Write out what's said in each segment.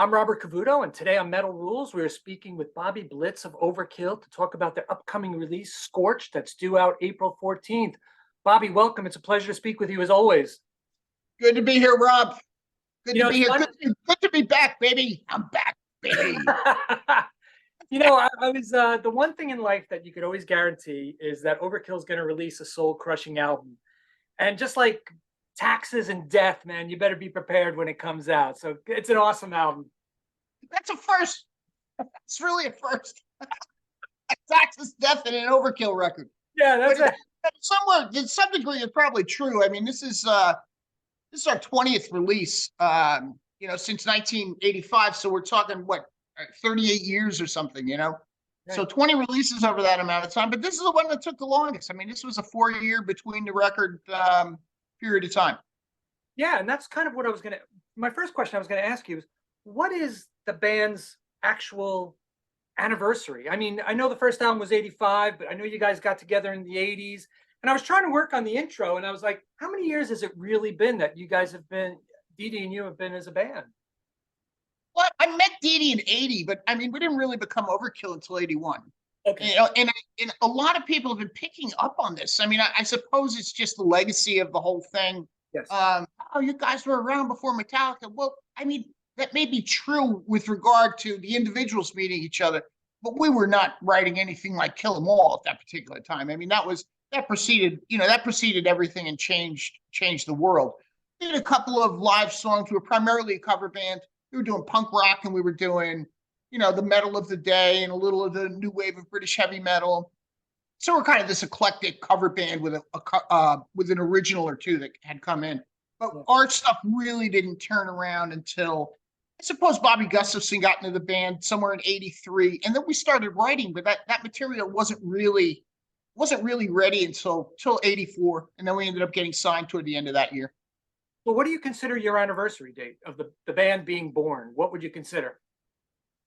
I'm Robert Cavuto, and today on Metal Rules, we are speaking with Bobby Blitz of Overkill to talk about their upcoming release, Scorched, that's due out April 14th. Bobby, welcome. It's a pleasure to speak with you as always. Good to be here, Rob. Good to be here. Fun. Good to be back, baby. I'm back, baby. I was the one thing in life that you could always guarantee is that Overkill is going to release a soul-crushing album. And just like taxes and death, man, you better be prepared when it comes out. So it's an awesome album. That's a first. It's really a first. Taxes, death, and an Overkill record. Yeah, that's it. Somewhere, to some degree, it's probably true. I mean, this is our 20th release. Since 1985. So we're talking what, 38 years or something. Right. So 20 releases over that amount of time. But this is the one that took the longest. I mean, this was a 4-year between the record period of time. Yeah, and that's kind of what my first question I was going to ask you is, what is the band's actual anniversary? I mean, I know the first album was 85, but I know you guys got together in the 80s. And I was trying to work on the intro, and I was like, how many years has it really been that you guys have been, Dee Dee and you have been as a band? Well, I met Dee Dee in 80, but I mean, we didn't really become Overkill until 81. Okay. And a lot of people have been picking up on this. I mean, I suppose it's just the legacy of the whole thing. Yes. You guys were around before Metallica. Well, I mean, that may be true with regard to the individuals meeting each other, but we were not writing anything like Kill 'Em All at that particular time. I mean, that preceded everything and changed the world. We did a couple of live songs. We were primarily a cover band. We were doing punk rock, and we were doing the metal of the day and a little of the new wave of British heavy metal. So we're kind of this eclectic cover band with with an original or two that had come in. But our stuff really didn't turn around until, I suppose, Bobby Gustafson got into the band somewhere in 83. And then we started writing, but that material wasn't really ready until 84. And then we ended up getting signed toward the end of that year. Well, what do you consider your anniversary date of the band being born? What would you consider?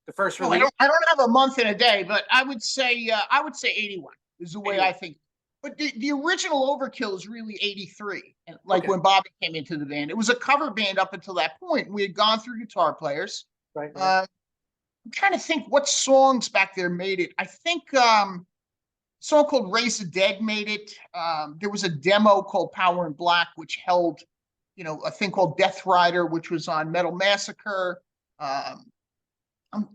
The first release? I don't have a month and a day, but I would say 81 is the way I think. But the original Overkill is really 83, when Bobby came into the band. It was a cover band up until that point. We had gone through guitar players. Right. I'm trying to think what songs back there made it. I think a song called Raise the Dead made it. There was a demo called Power in Black, which held, a thing called Death Rider, which was on Metal Massacre.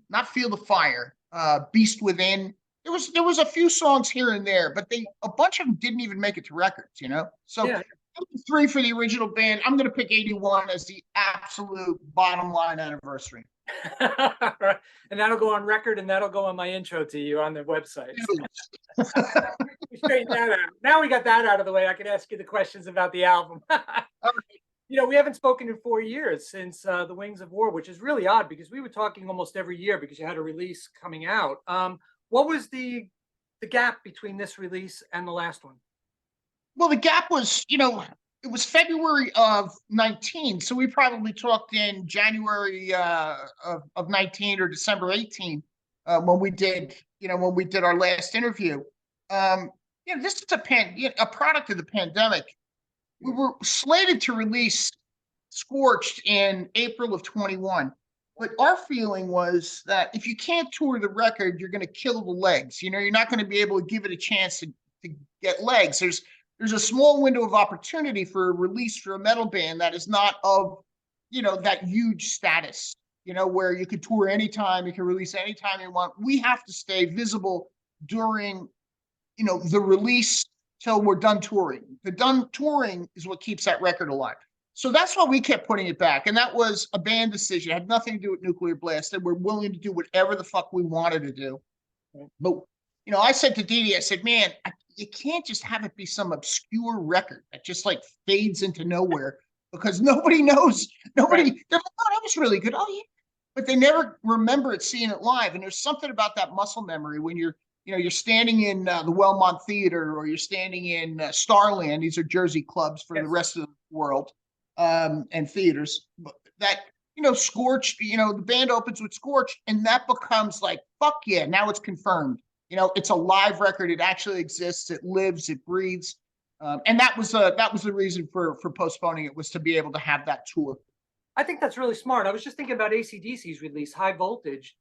Not Feel the Fire, Beast Within. There was a few songs here and there, but a bunch of them didn't even make it to records, So 83 for the original band. I'm going to pick 81 as the absolute bottom line anniversary. And that'll go on record, and that'll go on my intro to you on the website. We straightened that out. Now we got that out of the way. I can ask you the questions about the album. We haven't spoken in 4 years since The Wings of War, which is really odd because we were talking almost every year because you had a release coming out. What was the gap between this release and the last one? Well, the gap was, it was February of 19. So we probably talked in January of 19 or December 18 when we did our last interview. This is a product of the pandemic. We were slated to release Scorched in April of 21. But our feeling was that if you can't tour the record, you're going to kill the legs. You're not going to be able to give it a chance to get legs. There's a small window of opportunity for a release for a metal band that is not of, that huge status, where you could tour anytime, you can release anytime you want. We have to stay visible during, the release till we're done touring. The done touring is what keeps that record alive. So that's why we kept putting it back. And that was a band decision. It had nothing to do with Nuclear Blast. We're willing to do whatever the fuck we wanted to do. But, I said to Dee Dee, I said, man, you can't just have it be some obscure record that just fades into nowhere because nobody knows. They're like, oh, that was really good. Oh, yeah. But they never remember seeing it live. And there's something about that muscle memory when you're standing in the Wellmont Theater or you're standing in Starland. These are Jersey clubs for the rest of the world and theaters. That, Scorched, the band opens with Scorched, and that becomes like, fuck yeah, now it's confirmed. It's a live record. It actually exists. It lives. It breathes. And that was the reason for postponing it, was to be able to have that tour. I think that's really smart. I was just thinking about AC/DC's release, High Voltage.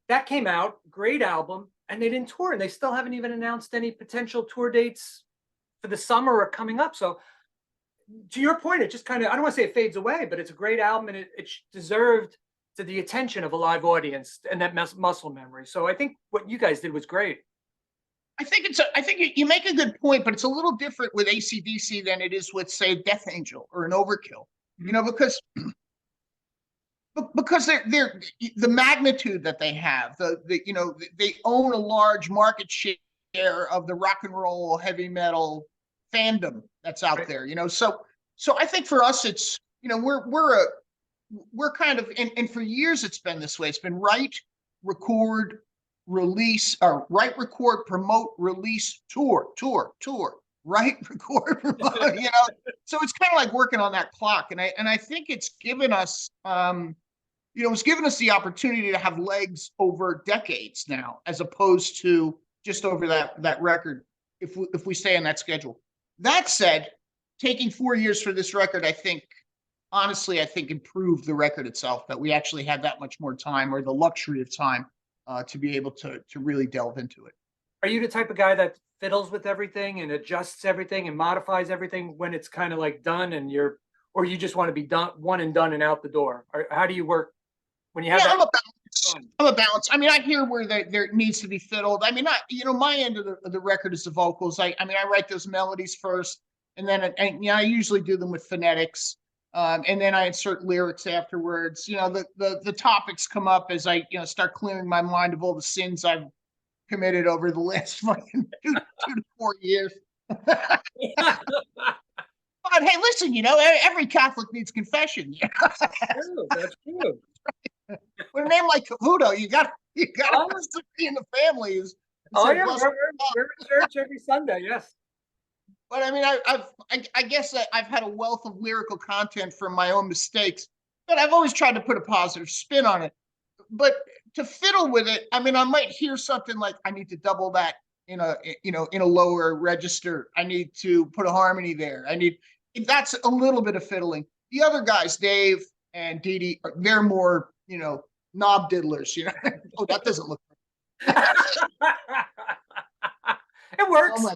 That came out, great album, and they didn't tour, and they still haven't even announced any potential tour dates for the summer or coming up. So to your point, it just kind of, I don't want to say it fades away, but it's a great album, and it deserved to the attention of a live audience and that muscle memory. So I think what you guys did was great. I think you make a good point, but it's a little different with AC/DC than it is with, say, Death Angel or an Overkill. You know, because they're the magnitude that they have, you know, they own a large market share of the rock and roll heavy metal fandom that's out there, you know. So I think for us it's, you know, we're kind of, and for years it's been this way. It's been write, record, release, or write, record, promote, release, tour, write, record, promote, you know. So it's kind of like working on that clock, and I think it's given us you know, it's given us the opportunity to have legs over decades now, as opposed to just over that record, if we stay on that schedule. That said, taking 4 years for this record, I think, honestly, I think improved the record itself, that we actually had that much more time, or the luxury of time, to be able to really delve into it. Are you the type of guy that fiddles with everything and adjusts everything and modifies everything when it's kind of like done, and or you just want to be done, one and done and out the door? Or how do you work when you have that? I'm a balance. I mean, I hear where there needs to be fiddled. I mean, you know, my end of the record is the vocals. I mean, I write those melodies first, and then you know, I usually do them with phonetics, and then I insert lyrics afterwards. You know, the topics come up as I, you know, start clearing my mind of all the sins I've committed over the last fucking 2 to 4 years. But hey, listen, you know, every Catholic needs confession. Yeah. That's true. With a name like Cavuto, you got to be in the family. Yeah, we're in church every Sunday. Yes. But I mean, I guess I've had a wealth of lyrical content from my own mistakes, but I've always tried to put a positive spin on it. But to fiddle with it, I mean, I might hear something like, I need to double that in a lower register. I need to put a harmony there. That's a little bit of fiddling. The other guys, Dave and Dee Dee, they're more, you know, knob diddlers. You know, oh, that doesn't look It works. Oh,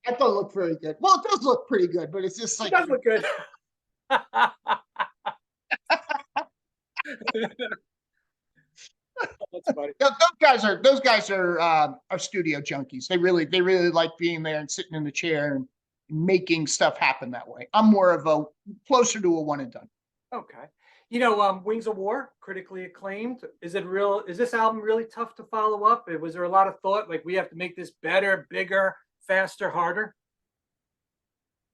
that doesn't look very good. Well, it does look pretty good, but it's just like, it does look good. That's funny. Those guys are studio junkies. They really like being there and sitting in the chair and making stuff happen that way. I'm more of closer to a one and done. Okay. You know, Wings of War, critically acclaimed. Is this album really tough to follow up? Was there a lot of thought, like, we have to make this better, bigger, faster, harder?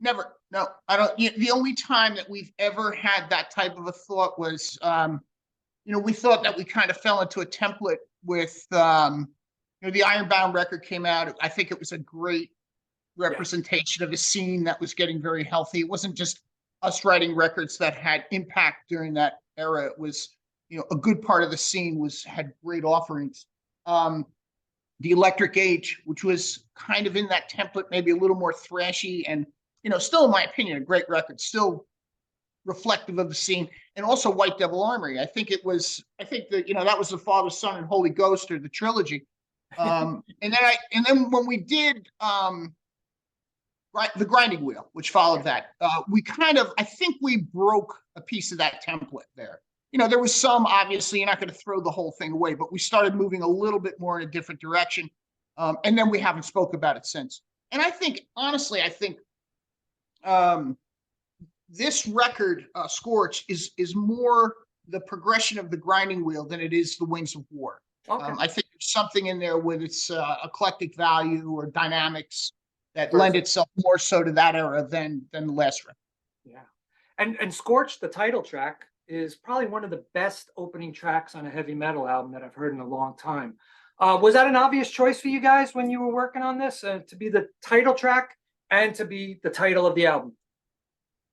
Never. No, I don't. The only time that we've ever had that type of a thought was, you know, we thought that we kind of fell into a template with, you know, the Ironbound record came out. I think it was a great representation of a scene that was getting very healthy. It wasn't just us writing records that had impact during that era. It was, you know, a good part of the scene had great offerings. The Electric Age, which was kind of in that template, maybe a little more thrashy, and, you know, still, in my opinion, a great record, still reflective of the scene. And also White Devil Armory. I think that, you know, that was the Father, Son, and Holy Ghost, or the trilogy. And then when we did the Grinding Wheel, which followed that, I think we broke a piece of that template there. You know, there was some, obviously, you're not going to throw the whole thing away, but we started moving a little bit more in a different direction. And then we haven't spoke about it since. And I think, honestly, this record, Scorched, is more the progression of the Grinding Wheel than it is the Wings of War. Okay. I think there's something in there with its eclectic value or dynamics that lend itself more so to that era than the last record. Yeah. And Scorched, the title track, is probably one of the best opening tracks on a heavy metal album that I've heard in a long time. Was that an obvious choice for you guys when you were working on this, to be the title track and to be the title of the album?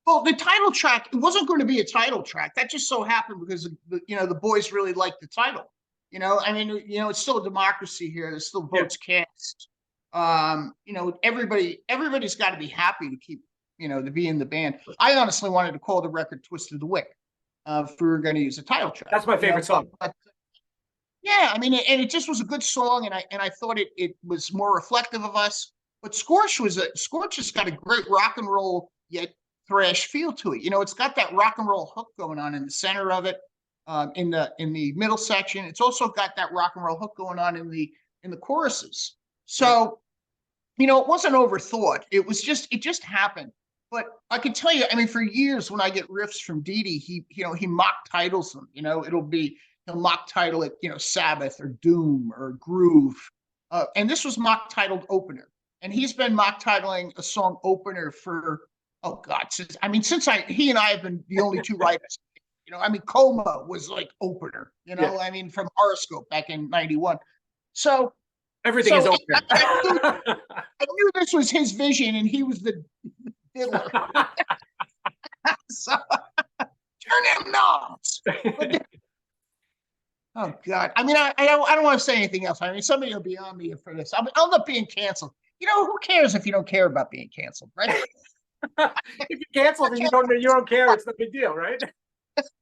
Well, the title track, it wasn't going to be a title track. That just so happened because, you know, the boys really liked the title. You know, I mean, you know, it's still a democracy here. There's still votes cast. You know, everybody's got to be happy to keep, you know, to be in the band. I honestly wanted to call the record Twisted the Wick. if we were going to use a title track. That's my favorite song. Yeah, I mean, and it just was a good song, and I thought it was more reflective of us. But Scorched has got a great rock and roll yet thrash feel to it. It's got that rock and roll hook going on in the center of it, in the middle section. It's also got that rock and roll hook going on in the choruses. So, it wasn't overthought. It just happened. But I can tell you, I mean, for years when I get riffs from Dee, he mock titles them. It'll be a mock title it, Sabbath or Doom or Groove. And this was mock titled Opener. And he's been mock titling a song Opener for, oh God, since he and I have been the only two writers. Coma was like Opener, Yeah. I mean, from Horoscope back in 91. So everything is Opener. I knew this was his vision and he was the diddler. So turn them knobs. Oh God! I mean, I don't want to say anything else. I mean, somebody will be on me for this. I'll end up being canceled. Who cares if you don't care about being canceled, right? If you cancel and you don't care, it's no big deal, right?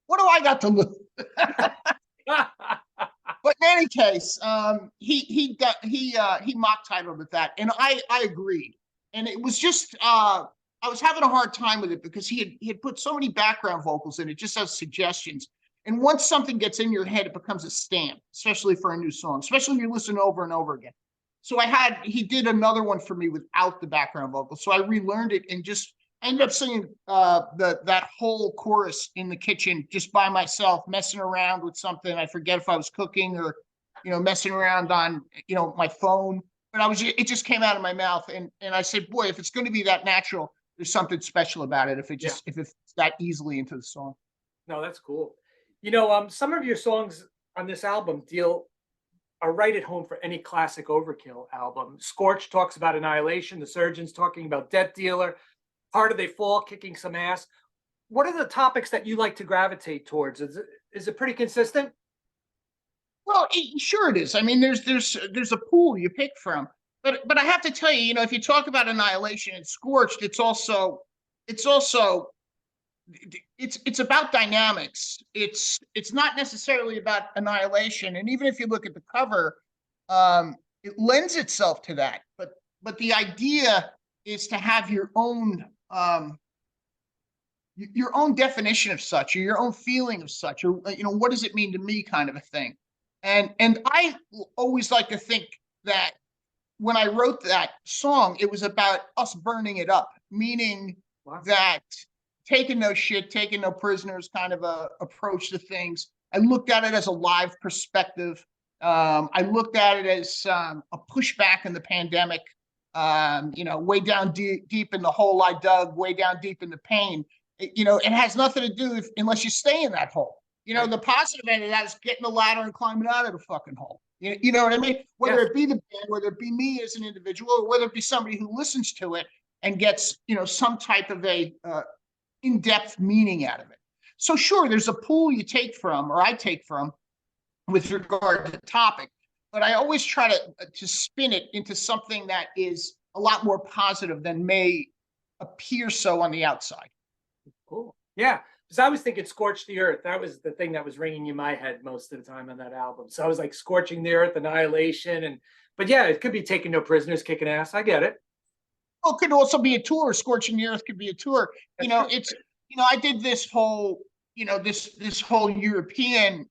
What do I got to lose? But in any case, he mock titled it that, and I agreed, and it was just I was having a hard time with it because he had put so many background vocals in it, just as suggestions. And once something gets in your head, it becomes a stamp, especially for a new song, especially when you listen over and over again. So he did another one for me without the background vocals. So I relearned it and I ended up singing that whole chorus in the kitchen just by myself, messing around with something. I forget if I was cooking or, messing around on, my phone. But it just came out of my mouth. And I said, boy, if it's going to be that natural, there's something special about it. If it's that easily into the song. No, that's cool. Some of your songs on this album are right at home for any classic Overkill album. Scorched talks about annihilation. The Surgeon's talking about Death Dealer. Harder They Fall, kicking some ass. What are the topics that you like to gravitate towards? Is it pretty consistent? Well, sure it is. I mean, there's a pool you pick from, but I have to tell you, if you talk about annihilation and Scorched, it's about dynamics. It's not necessarily about annihilation. And even if you look at the cover, it lends itself to that. But the idea is to have your own definition of such, or your own feeling of such, or what does it mean to me, kind of a thing. And I always like to think that when I wrote that song, it was about us burning it up, meaning that taking no shit, taking no prisoners kind of a approach to things. I looked at it as a live perspective. I looked at it as a pushback in the pandemic, way down deep in the hole I dug, way down deep in the pain. It has nothing to do unless you stay in that hole. The positive end of that is getting the ladder and climbing out of the fucking hole. You know what I mean? Whether it be the band, whether it be me as an individual, or whether it be somebody who listens to it and gets, some type of a in-depth meaning out of it. So sure, there's a pool you take from, or I take from, with regard to the topic, but I always try to spin it into something that is a lot more positive than may appear so on the outside. Cool. Yeah, because I was thinking Scorch the Earth. That was the thing that was ringing in my head most of the time on that album. So I was like Scorching the Earth, Annihilation, but yeah, it could be Taking No Prisoners, kicking ass. I get it. Well, it could also be a tour. Scorching the Earth could be a tour. It's I did this whole this whole European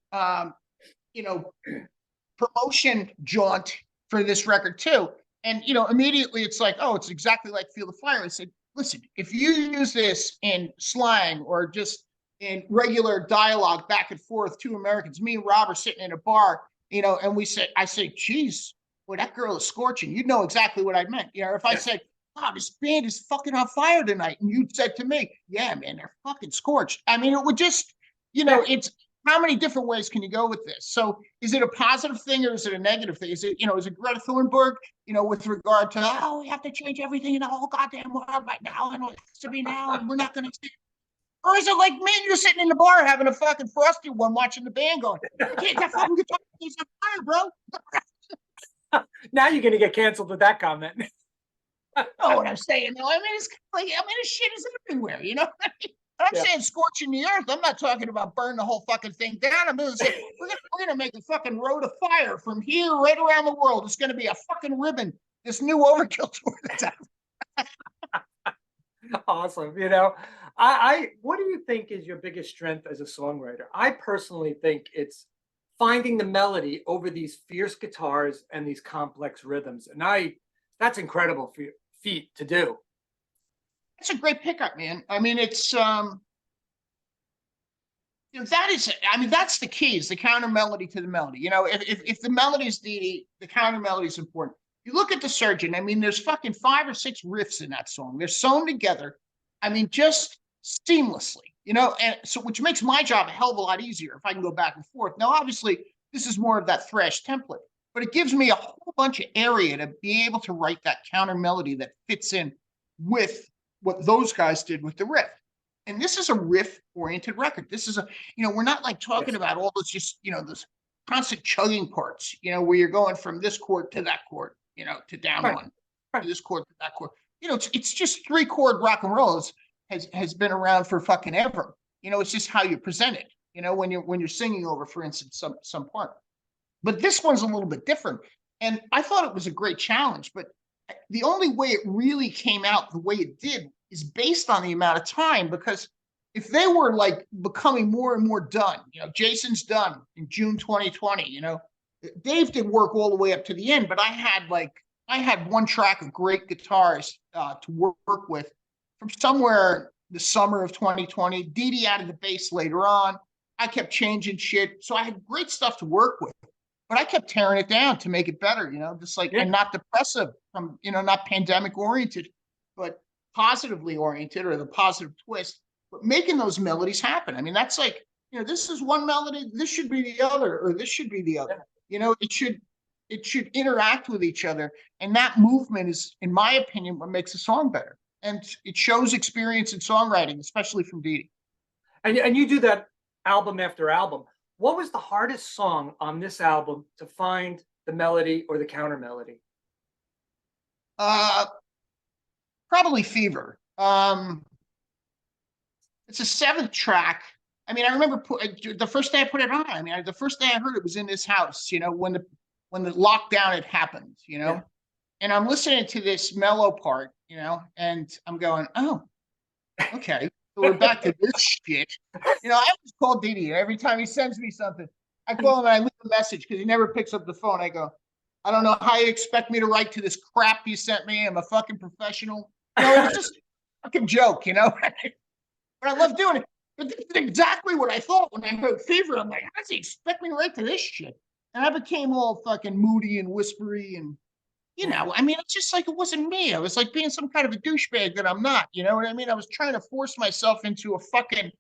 promotion jaunt for this record too. And immediately it's like, oh, it's exactly like Feel the Fire. I said, listen, if you use this in slang or just in regular dialogue back and forth, two Americans, me and Rob are sitting in a bar, and I say, geez, boy, that girl is scorching. You'd know exactly what I meant. If I said, wow, this band is fucking on fire tonight, and you said to me, yeah, man, they're fucking scorched. I mean, it would just, it's how many different ways can you go with this? So is it a positive thing or is it a negative thing? Is it Greta Thunberg, with regard to, oh, we have to change everything in the whole goddamn world right now, and it has to be now, and we're not going to. Or is it like, man, you're sitting in the bar having a fucking frosty one, watching the band going, okay, that fucking guitar is on fire, bro. Now you're going to get canceled with that comment. You know what I'm saying, though? I mean, it's like, this shit is everywhere, I'm saying scorching the earth. I'm not talking about burn the whole fucking thing down. I'm gonna say we're gonna make a fucking road of fire from here right around the world. It's gonna be a fucking ribbon. This new Overkill tour that's out. Awesome. You know, I what do you think is your biggest strength as a songwriter? I personally think it's finding the melody over these fierce guitars and these complex rhythms. And that's incredible feat to do. It's a great pickup, man. I mean, it's you know, that is, I mean, that's the key, is the counter melody to the melody. You know, if the melody is the counter melody is important. You look at The Surgeon, I mean, there's fucking 5 or 6 riffs in that song. They're sewn together. I mean, just seamlessly, you know, and so which makes my job a hell of a lot easier if I can go back and forth. Now, obviously, this is more of that thrash template, but it gives me a whole bunch of area to be able to write that counter melody that fits in with what those guys did with the riff. And this is a riff-oriented record. This is a, you know, we're not like talking about all those just, you know, this constant chugging parts, you know, where you're going from this chord to that chord, you know, to down one, to this chord to that chord. You know, it's just 3-chord rock and roll has been around for fucking ever. You know, it's just how you present it. You know, when you're singing over, for instance, some part. But this one's a little bit different, and I thought it was a great challenge. But the only way it really came out the way it did is based on the amount of time, because if they were like becoming more and more done, you know, Jason's done in June 2020, you know, Dave did work all the way up to the end, but I had one track of great guitars to work with from somewhere the summer of 2020. Dee Dee added the bass later on. I kept changing shit. So I had great stuff to work with, but I kept tearing it down to make it better, you know, just like, and not depressive, you know, not pandemic oriented, but positively oriented, or the positive twist, but making those melodies happen. I mean, that's like, you know, this is one melody, this should be the other, or this should be the other. You know, it should interact with each other. And that movement is, in my opinion, what makes a song better. And it shows experience in songwriting, especially from Dee Dee. And you do that album after album. What was the hardest song on this album to find the melody or the counter melody? Probably Fever. It's a 7th track. I mean, I remember the first day I put it on. I mean, the first day I heard it was in this house, you know, when the lockdown had happened, you know, and I'm listening to this mellow part, you know, and I'm going, oh, okay, so we're back to this shit. You know, I always call Dee Dee every time he sends me something. I call him and I leave a message because he never picks up the phone. I go, I don't know how you expect me to write to this crap you sent me. I'm a fucking professional. You know, it's just a fucking joke, you know. But I love doing it. But this is exactly what I thought when I heard Fever. I'm like, how does he expect me to write to this shit? And I became all fucking moody and whispery, and you know, I mean, it's just like it wasn't me. I was like being some kind of a douchebag that I'm not. You know what I mean? I was trying to force myself into a fucking,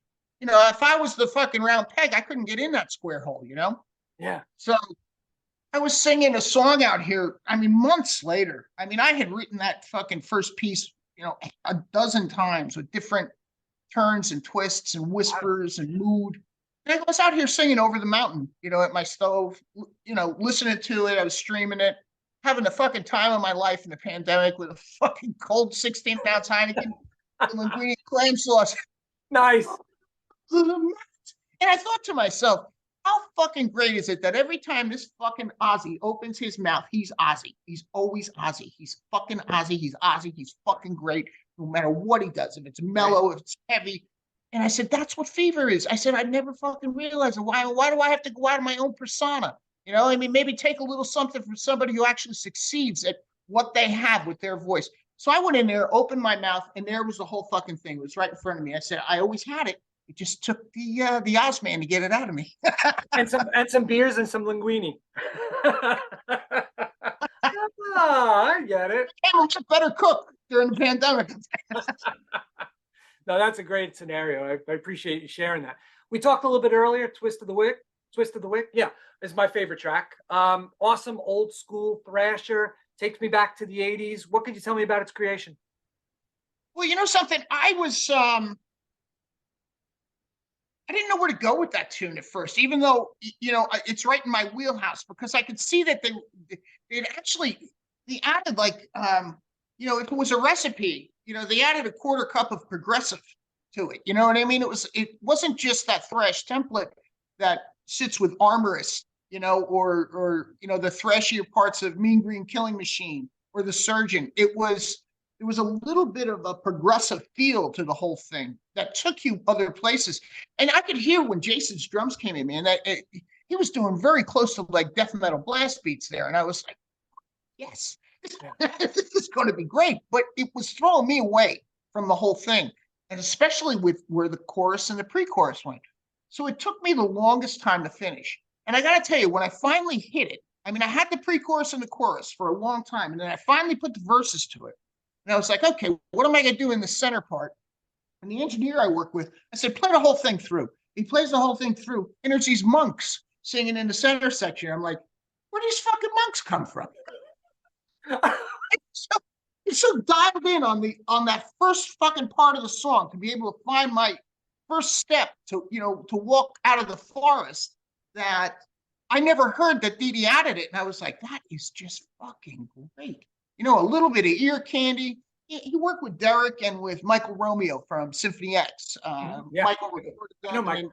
you know, if I was the fucking round peg, I couldn't get in that square hole, you know? Yeah. So I was singing a song out here, I mean, months later. I mean, I had written that fucking first piece, you know, a dozen times with different turns and twists and whispers and mood. And I was out here singing Over the Mountain, you know, at my stove, you know, listening to it. I was streaming it, having the fucking time of my life in the pandemic with a fucking cold 16-ounce Heineken and linguine clam sauce. Nice. And I thought to myself, how fucking great is it that every time this fucking Ozzy opens his mouth, he's Ozzy. He's always Ozzy. He's fucking Ozzy. He's Ozzy. He's fucking great no matter what he does. If it's mellow, if it's heavy. And I said, that's what Fever is. I said, I never fucking realized it. Why do I have to go out of my own persona? You know, I mean, maybe take a little something from somebody who actually succeeds at what they have with their voice. So I went in there, opened my mouth, and there was the whole fucking thing. It was right in front of me. I said, I always had it. It just took the Ozman to get it out of me. and some beers and some linguine. I get it. I'm a better cook during the pandemic. No, that's a great scenario. I appreciate you sharing that. We talked a little bit earlier, Twist of the Wick. Yeah, is my favorite track. Awesome old school thrasher. Takes me back to the 80s. What could you tell me about its creation? Well, you know something? I was I didn't know where to go with that tune at first, even though, you know, it's right in my wheelhouse, because I could see that they added like, you know, if it was a recipe, you know, they added a 1/4 cup of progressive to it. You know what I mean? It wasn't just that thrash template that sits with Armorist, or the thrashier parts of Mean Green Killing Machine or The Surgeon. It was a little bit of a progressive feel to the whole thing that took you other places. And I could hear when Jason's drums came in, man, that he was doing very close to like death metal blast beats there. And I was like, yes, this is going to be great. But it was throwing me away from the whole thing, and especially with where the chorus and the pre-chorus went. So it took me the longest time to finish. And I got to tell you, when I finally hit it, I mean, I had the pre-chorus and the chorus for a long time, and then I finally put the verses to it. And I was like, okay, what am I going to do in the center part? And the engineer I work with, I said, play the whole thing through. He plays the whole thing through, and there's these monks singing in the center section. I'm like, where do these fucking monks come from? It's so dialed in on that first fucking part of the song to be able to find my first step to walk out of the forest that I never heard that Dee Dee added it. And I was like, that is just fucking great. A little bit of ear candy. He worked with Derek and with Michael Romeo from Symphony X. Michael recorded that and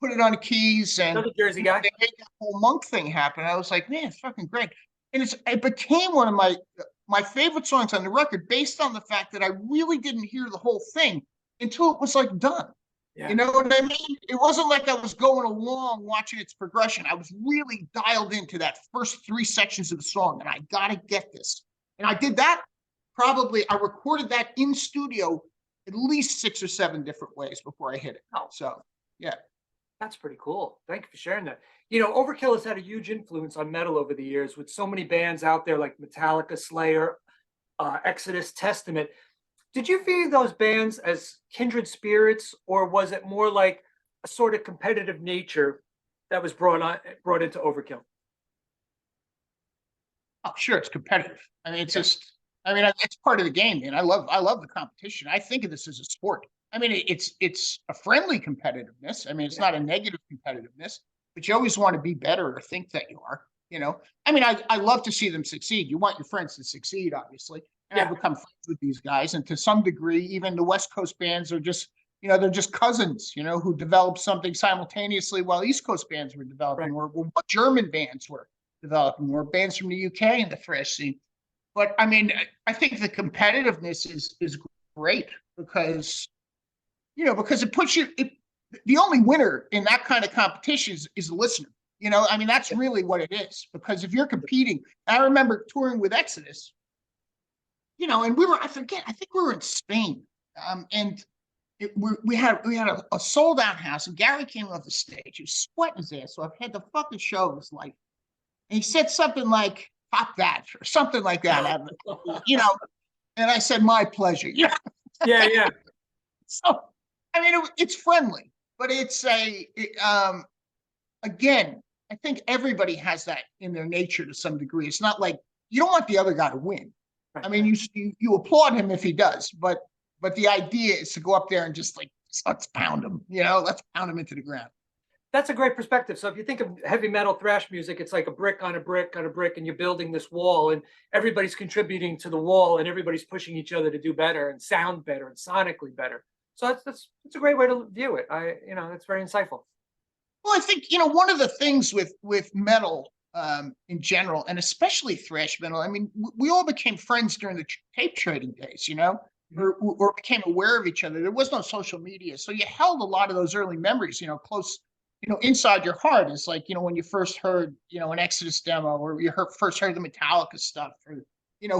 put it on the keys, and another Jersey guy. They made that whole monk thing happen. I was like, man, it's fucking great. And it became one of my favorite songs on the record, based on the fact that I really didn't hear the whole thing until it was like done. Yeah. You know what I mean? It wasn't like I was going along watching its progression. I was really dialed into that first 3 sections of the song, and I gotta get this. And I did that. I recorded that in studio at least 6 or 7 different ways before I hit it. Oh. So, yeah. That's pretty cool. Thank you for sharing that. Overkill has had a huge influence on metal over the years, with so many bands out there like Metallica, Slayer, Exodus, Testament. Did you view those bands as kindred spirits, or was it more like a sort of competitive nature that was brought into Overkill? Oh, sure, it's competitive. I mean, it's part of the game, man. I love the competition. I think of this as a sport. I mean, it's a friendly competitiveness. I mean, it's not a negative competitiveness, but you always want to be better or think that you are. I mean, I love to see them succeed. You want your friends to succeed, obviously. And I've become friends with these guys, and to some degree, even the West Coast bands are just, they're just cousins, who developed something simultaneously while East Coast bands were developing, or what German bands were developing, or bands from the UK in the thrash scene. But I mean, I think the competitiveness is great because it puts you. The only winner in that kind of competition is the listener. I mean, that's really what it is. Because if you're competing, I remember touring with Exodus. And I think we were in Spain, and we had a sold out house, and Gary came off the stage. He was sweating his ass off. Had the fucking show of his life, and he said something like "Pop that" or something like that. And I said, "My pleasure." Yeah. So, I mean, it's friendly, but it's again, I think everybody has that in their nature to some degree. It's not like you don't want the other guy to win. I mean, you applaud him if he does, but the idea is to go up there and just like, let's pound him, let's pound him into the ground. That's a great perspective. So if you think of heavy metal thrash music, it's like a brick on a brick on a brick, and you're building this wall, and everybody's contributing to the wall, and everybody's pushing each other to do better and sound better and sonically better. So that's a great way to view it. It's very insightful. Well, I think, one of the things with metal in general, and especially thrash metal, I mean, we all became friends during the tape trading days, or became aware of each other. There was no social media. So you held a lot of those early memories, close, inside your heart. Is like, when you first heard, an Exodus demo, or you first heard the Metallica stuff, or,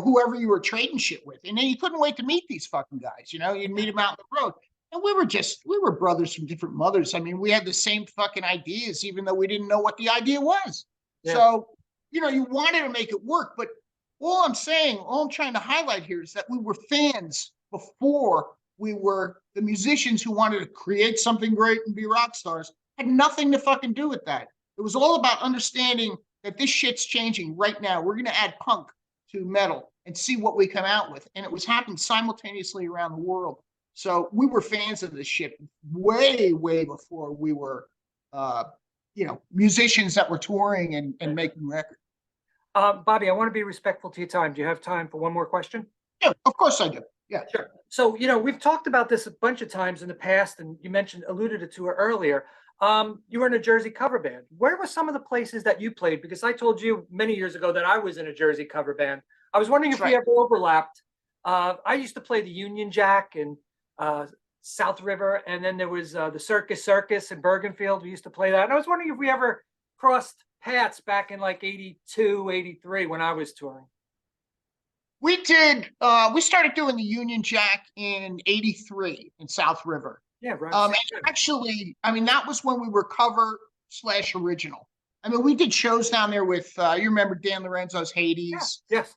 whoever you were trading shit with. And then you couldn't wait to meet these fucking guys, you'd meet them out on the road. And we were brothers from different mothers. I mean, we had the same fucking ideas, even though we didn't know what the idea was. Yeah. So, you wanted to make it work. But all I'm trying to highlight here is that we were fans before we were the musicians who wanted to create something great and be rock stars. Had nothing to fucking do with that. It was all about understanding that this shit's changing right now. We're going to add punk to metal and see what we come out with. And it was happening simultaneously around the world. So we were fans of this shit way, way before we were, musicians that were touring and making records. Bobby, I want to be respectful to your time. Do you have time for one more question? Yeah, of course I do. Yeah. Sure. So, we've talked about this a bunch of times in the past, and you alluded to it earlier. You were in a Jersey cover band. Where were some of the places that you played? Because I told you many years ago that I was in a Jersey cover band. I was wondering That's if we right. ever overlapped. I used to play the Union Jack and South River, and then there was the Circus in Bergenfield. We used to play that. And I was wondering if we ever crossed paths back in like 82, 83 when I was touring. We did. We started doing the Union Jack in '83 in South River. Yeah, right. And actually, I mean, that was when we were cover / original. I mean, we did shows down there with you remember Dan Lorenzo's Hades. Yes.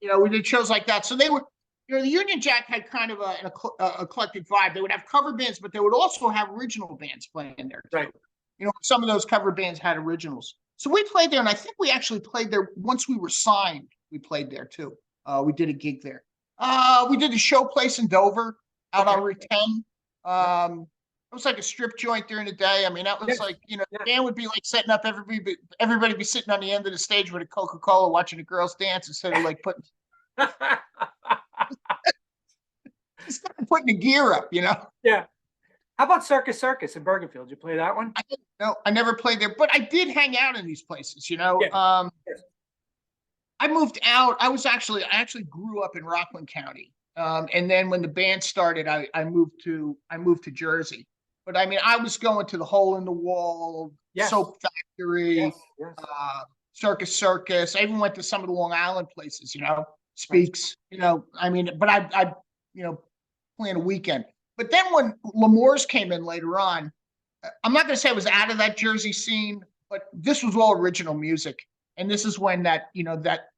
We did shows like that. So they were, the Union Jack had kind of an eclectic vibe. They would have cover bands, but they would also have original bands playing there too. Right. Some of those cover bands had originals. So we played there, and I think we actually played there once we were signed. We played there too. We did a gig there. We did a show place in Dover out on Route 10. It was like a strip joint during the day. I mean, that was like, the band would be like setting up everybody be sitting on the end of the stage with a Coca-Cola watching the girls dance instead of like putting the gear up, Yeah. How about Circus in Bergenfield? Did you play that one? I never played there, but I did hang out in these places, Yeah. I moved out. I actually grew up in Rockland County. And then when the band started, I moved to Jersey. But I mean, I was going to the Hole in the Wall, Soap Factory, Circus. I even went to some of the Long Island places, Speaks, I mean, but I playing a weekend. But then when L'Amour's came in later on, I'm not going to say I was out of that Jersey scene, but this was all original music. And this is when that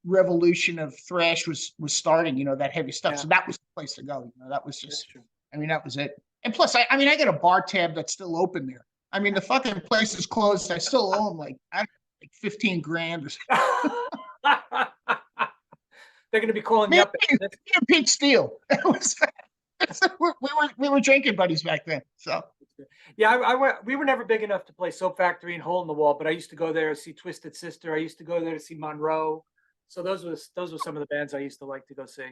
revolution of thrash was starting, that heavy stuff. Yeah. So that was the place to go. That was just, I mean, that was it. And plus, I got a bar tab that's still open there. I mean, the fucking place is closed. I still owe them like 15 grand or something. They're going to be calling you up. Pete Steele. we were drinking buddies back then. So. Yeah, we were never big enough to play Soap Factory and Hole in the Wall, but I used to go there to see Twisted Sister. I used to go there to see Monroe. So those were some of the bands I used to like to go see.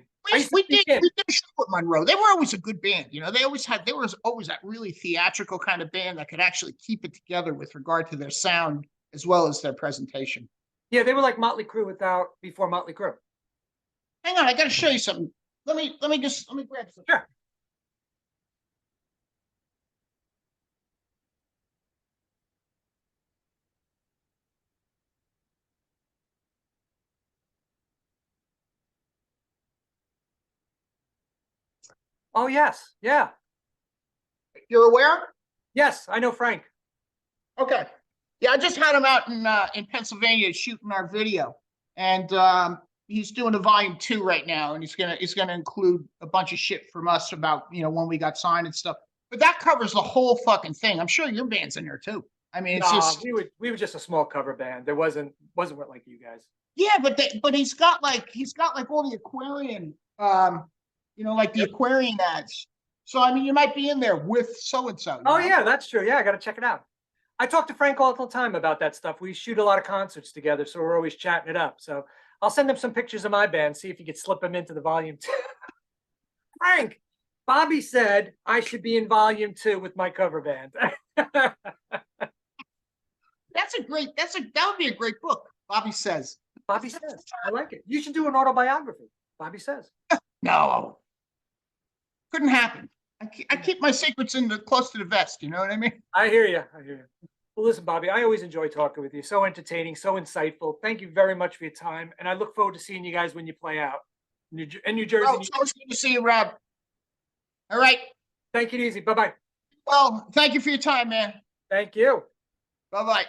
We did a show with Monroe. They were always a good band. They were always that really theatrical kind of band that could actually keep it together with regard to their sound as well as their presentation. Yeah, they were like Motley Crue before Motley Crue. Hang on, I got to show you something. Let me grab something. Sure. Oh, yes. Yeah. You're aware? Yes, I know Frank. Okay. Yeah, I just had him out in Pennsylvania shooting our video. And he's doing a volume 2 right now. And he's gonna include a bunch of shit from us about, when we got signed and stuff. But that covers the whole fucking thing. I'm sure your band's in there too. I mean, it's just we were just a small cover band. There wasn't like you guys. Yeah, but he's got like all the Aquarian like the Aquarian ads. So, I mean, you might be in there with so-and-so. Oh, yeah, that's true. Yeah, I got to check it out. I talk to Frank all the time about that stuff. We shoot a lot of concerts together, so we're always chatting it up. So I'll send him some pictures of my band, see if you could slip them into the volume 2. Frank, Bobby said I should be in volume 2 with my cover band. That would be a great book. Bobby says. Bobby says. I like it. You should do an autobiography. Bobby says. No. Couldn't happen. I keep my secrets close to the vest. You know what I mean? I hear you. Well, listen, Bobby, I always enjoy talking with you. So entertaining, so insightful. Thank you very much for your time. And I look forward to seeing you guys when you play out in New Jersey. Oh, it's always good to see you, Rob. All right. Take it easy. Bye-bye. Well, thank you for your time, man. Thank you. Bye-bye.